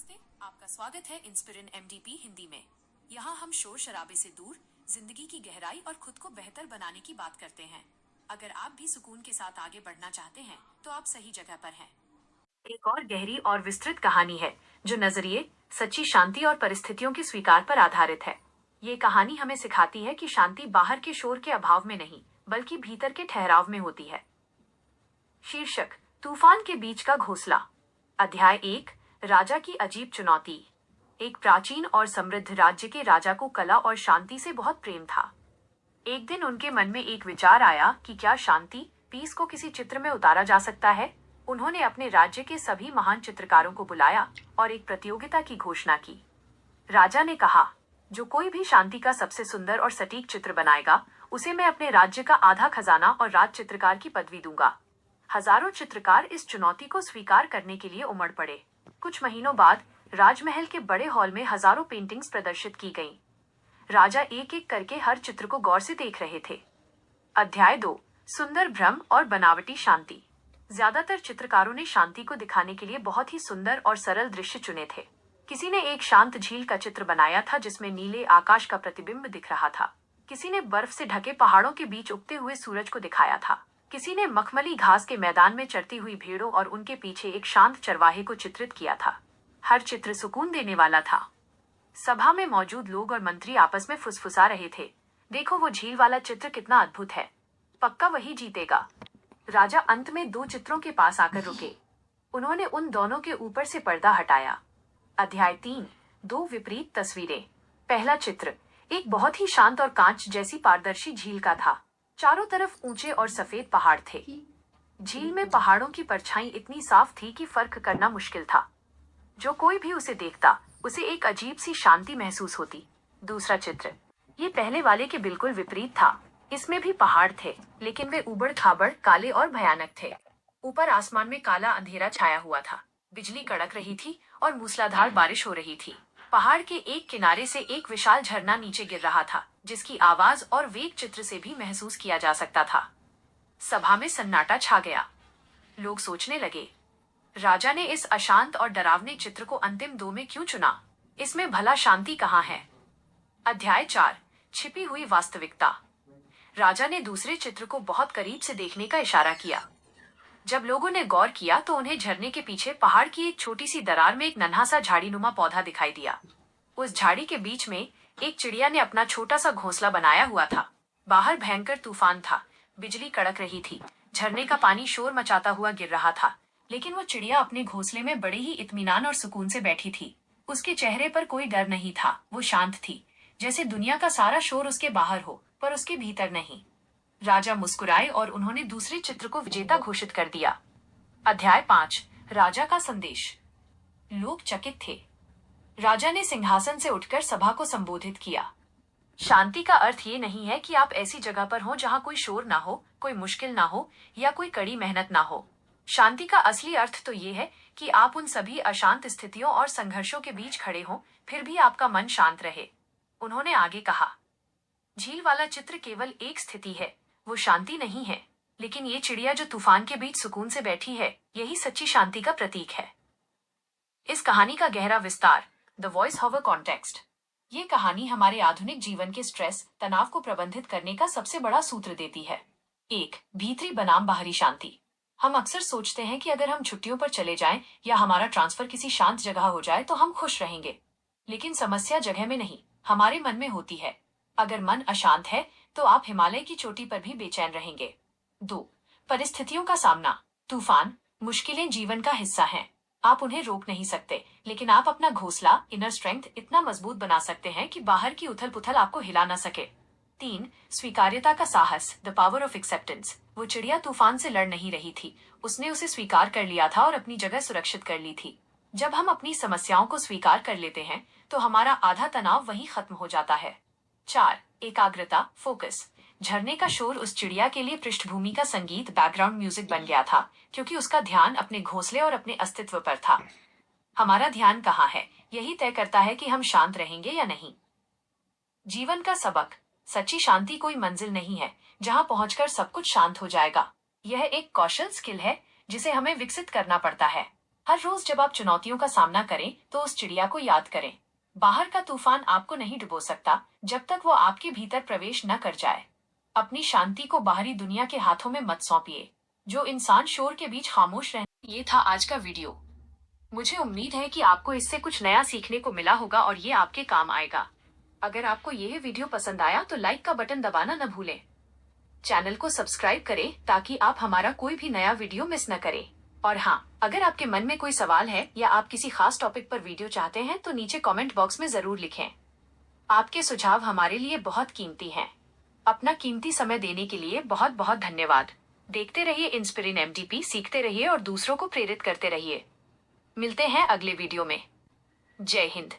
नमस्ते, आपका स्वागत है इंस्पिरिन एमडीपी हिंदी में। यहाँ हम शोर शराबे से दूर जिंदगी की गहराई और खुद को बेहतर बनाने की बात करते हैं। अगर आप भी सुकून के साथ आगे बढ़ना चाहते हैं तो आप सही जगह पर हैं। एक और गहरी और विस्तृत कहानी है जो नजरिए, सच्ची शांति और परिस्थितियों के स्वीकार पर आधारित है। ये कहानी हमें सिखाती है कि शांति बाहर के शोर के अभाव में नहीं, बल्कि भीतर के ठहराव में होती है। शीर्षक: तूफान के बीच का घोंसला। अध्याय 1: राजा की अजीब चुनौती। एक प्राचीन और समृद्ध राज्य के राजा को कला और शांति से बहुत प्रेम था। एक दिन उनके मन में एक विचार आया कि क्या शांति, पीस को किसी चित्र में उतारा जा सकता है। उन्होंने अपने राज्य के सभी महान चित्रकारों को बुलाया और एक प्रतियोगिता की घोषणा की। राजा ने कहा, जो कोई भी शांति का सबसे सुंदर और सटीक चित्र बनाएगा, उसे मैं अपने राज्य का आधा खजाना और राज चित्रकार की पदवी दूंगा। हजारों चित्रकार इस चुनौती को स्वीकार करने के लिए उमड़ पड़े। कुछ महीनों बाद राजमहल के बड़े हॉल में हजारों पेंटिंग्स प्रदर्शित की गईं। राजा एक एक करके हर चित्र को गौर से देख रहे थे। अध्याय 2: सुंदर भ्रम और बनावटी शांति। ज्यादातर चित्रकारों ने शांति को दिखाने के लिए बहुत ही सुंदर और सरल दृश्य चुने थे। किसी ने एक शांत झील का चित्र बनाया था जिसमें नीले आकाश का प्रतिबिंब दिख रहा था। किसी ने बर्फ से ढके पहाड़ों के बीच उगते हुए सूरज को दिखाया था। किसी ने मखमली घास के मैदान में चरती हुई भेड़ों और उनके पीछे एक शांत चरवाहे को चित्रित किया था। हर चित्र सुकून देने वाला था। सभा में मौजूद लोग और मंत्री आपस में फुसफुसा रहे थे, देखो वो झील वाला चित्र कितना अद्भुत है, पक्का वही जीतेगा। राजा अंत में 2 चित्रों के पास आकर रुके। उन्होंने उन दोनों के ऊपर से पर्दा हटाया। अध्याय 3: 2 विपरीत तस्वीरें। पहला चित्र एक बहुत ही शांत और कांच जैसी पारदर्शी झील का था। चारों तरफ ऊंचे और सफेद पहाड़ थे। झील में पहाड़ों की परछाई इतनी साफ थी कि फर्क करना मुश्किल था। जो कोई भी उसे देखता, उसे एक अजीब सी शांति महसूस होती। दूसरा चित्र ये पहले वाले के बिल्कुल विपरीत था। इसमें भी पहाड़ थे, लेकिन वे उबड़ खाबड़, काले और भयानक थे। ऊपर आसमान में काला अंधेरा छाया हुआ था। बिजली कड़क रही थी और मूसलाधार बारिश हो रही थी। पहाड़ के एक किनारे से एक विशाल झरना नीचे गिर रहा था, जिसकी आवाज और वेग चित्र से भी महसूस किया जा सकता था। सभा में सन्नाटा छा गया। लोग सोचने लगे, राजा ने इस अशांत और डरावने चित्र को अंतिम 2 में क्यों चुना? इसमें भला शांति कहाँ है? अध्याय 4: छिपी हुई वास्तविकता। राजा ने दूसरे चित्र को बहुत करीब से देखने का इशारा किया। जब लोगों ने गौर किया तो उन्हें झरने के पीछे पहाड़ की एक छोटी सी दरार में एक नन्हा सा झाड़ीनुमा पौधा दिखाई दिया। उस झाड़ी के बीच में एक चिड़िया ने अपना छोटा सा घोंसला बनाया हुआ था। बाहर भयंकर तूफान था, बिजली कड़क रही थी, झरने का पानी शोर मचाता हुआ गिर रहा था, लेकिन वो चिड़िया अपने घोंसले में बड़े ही इत्मीनान और सुकून से बैठी थी। उसके चेहरे पर कोई डर नहीं था, वो शांत थी, जैसे दुनिया का सारा शोर उसके बाहर हो, पर उसके भीतर नहीं। राजा मुस्कुराए और उन्होंने दूसरे चित्र को विजेता घोषित कर दिया। अध्याय 5: राजा का संदेश। लोग चकित थे। राजा ने सिंहासन से उठकर सभा को संबोधित किया। शांति का अर्थ ये नहीं है कि आप ऐसी जगह पर हो जहाँ कोई शोर ना हो, कोई मुश्किल ना हो या कोई कड़ी मेहनत ना हो। शांति का असली अर्थ तो ये है कि आप उन सभी अशांत स्थितियों और संघर्षों के बीच खड़े हों, फिर भी आपका मन शांत रहे। उन्होंने आगे कहा, झील वाला चित्र केवल एक स्थिति है, वो शांति नहीं है, लेकिन ये चिड़िया जो तूफान के बीच सुकून से बैठी है, यही सच्ची शांति का प्रतीक है। इस कहानी का गहरा विस्तार, द वॉइस ओवर कॉन्टेक्स्ट। ये कहानी हमारे आधुनिक जीवन के स्ट्रेस, तनाव को प्रबंधित करने का सबसे बड़ा सूत्र देती है। 1. भीतरी बनाम बाहरी शांति। हम अक्सर सोचते हैं कि अगर हम छुट्टियों पर चले जाएं या हमारा ट्रांसफर किसी शांत जगह हो जाए तो हम खुश रहेंगे। लेकिन समस्या जगह में नहीं, हमारे मन में होती है। अगर मन अशांत है तो आप हिमालय की चोटी पर भी बेचैन रहेंगे। 2. परिस्थितियों का सामना। तूफान, मुश्किलें जीवन का हिस्सा हैं। आप उन्हें रोक नहीं सकते, लेकिन आप अपना घोंसला, इनर स्ट्रेंथ इतना मजबूत बना सकते हैं कि बाहर की उथल पुथल आपको हिला न सके। 3. स्वीकार्यता का साहस, द पावर ऑफ एक्सेप्टेंस। वो चिड़िया तूफान से लड़ नहीं रही थी, उसने उसे स्वीकार कर लिया था और अपनी जगह सुरक्षित कर ली थी। जब हम अपनी समस्याओं को स्वीकार कर लेते हैं तो हमारा आधा तनाव वहीं खत्म हो जाता है। 4. एकाग्रता, फोकस। झरने का शोर उस चिड़िया के लिए पृष्ठभूमि का संगीत, बैकग्राउंड म्यूजिक बन गया था, क्योंकि उसका ध्यान अपने घोंसले और अपने अस्तित्व पर था। हमारा ध्यान कहाँ है, यही तय करता है कि हम शांत रहेंगे या नहीं। जीवन का सबक, सच्ची शांति कोई मंजिल नहीं है जहां पहुंचकर सब कुछ शांत हो जाएगा। यह एक कौशल, स्किल है जिसे हमें विकसित करना पड़ता है। हर रोज जब आप चुनौतियों का सामना करें तो उस चिड़िया को याद करें। बाहर का तूफान आपको नहीं डुबो सकता जब तक वो आपके भीतर प्रवेश न कर जाए। अपनी शांति को बाहरी दुनिया के हाथों में मत सौंपिए। जो इंसान शोर के बीच खामोश रहे। ये था आज का वीडियो। मुझे उम्मीद है कि आपको इससे कुछ नया सीखने को मिला होगा और ये आपके काम आएगा। अगर आपको यह वीडियो पसंद आया तो लाइक का बटन दबाना न भूलें। चैनल को सब्सक्राइब करें ताकि आप हमारा कोई भी नया वीडियो मिस न करें। और हाँ, अगर आपके मन में कोई सवाल है या आप किसी खास टॉपिक पर वीडियो चाहते हैं तो नीचे कमेंट बॉक्स में जरूर लिखें। आपके सुझाव हमारे लिए बहुत कीमती हैं। अपना कीमती समय देने के लिए बहुत बहुत धन्यवाद। देखते रहिए इंस्पिरिन एमडीपी, सीखते रहिए और दूसरों को प्रेरित करते रहिए। मिलते हैं अगले वीडियो में। जय हिंद।